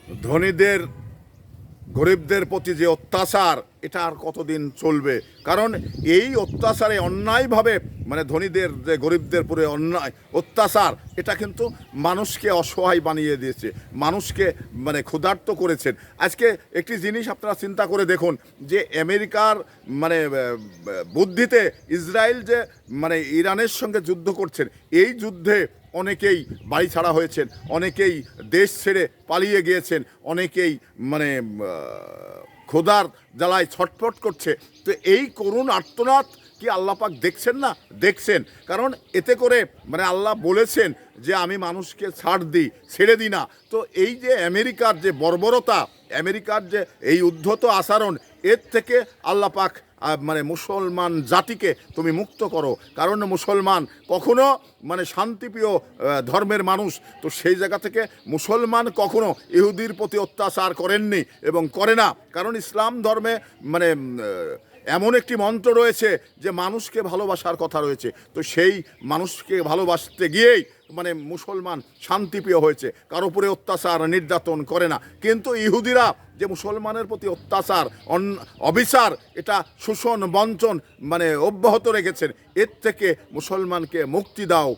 ধনীদের গরিবদের প্রতি যে অত্যাচার, এটা আর কতদিন চলবে? কারণ এই অত্যাচারে অন্যায়ভাবে ধনীদের যে গরিবদের পুরো অন্যায় অত্যাচার, এটা কিন্তু মানুষকে অসহায় বানিয়ে দিয়েছে, মানুষকে ক্ষুধার্ত করেছেন। আজকে একটি জিনিস আপনারা চিন্তা করে দেখুন যে আমেরিকার বুদ্ধিতে ইসরায়েল যে ইরানের সঙ্গে যুদ্ধ করছেন, এই যুদ্ধে অনেকেই বাড়ি ছাড়া হয়েছেন, অনেকেই দেশ ছেড়ে পালিয়ে গিয়েছেন, অনেকেই ক্ষুধার জ্বালায় ছটফট করছে। তো এই করুণ আর্তনাদ কি আল্লাহ পাক দেখছেন না? দেখছেন। কারণ এতে করে আল্লাহ বলেছেন যে আমি মানুষকে ছাড় দিই, ছেড়ে দিই না। তো এই যে আমেরিকার যে বর্বরতা, আমেরিকার যে এই উদ্ধত আচরণ, এর থেকে আল্লাহ পাক মুসলমান জাতিকে তুমি মুক্ত করো। কারণ মুসলমান কখনো শান্তিপ্রিয় ধর্মের মানুষ, তো সেই জায়গা থেকে মুসলমান কখনো ইহুদির প্রতি অত্যাচার করেননি এবং করে না। কারণ ইসলাম ধর্মে এমন একটি মন্ত্র রয়েছে যে মানুষকে ভালোবাসার কথা রয়েছে। তো সেই মানুষকে ভালোবাসতে গিয়েই মুসলমান শান্তিপ্রিয় হয়েছে, কারো উপরে অত্যাচার নির্যাতন করে না। কিন্তু ইহুদিরা যে মুসলমানের প্রতি অত্যাচার অবিচার, এটা শোষণ বঞ্চন অব্যাহত রেখেছেন। এর থেকে মুসলমানকে মুক্তি দাও,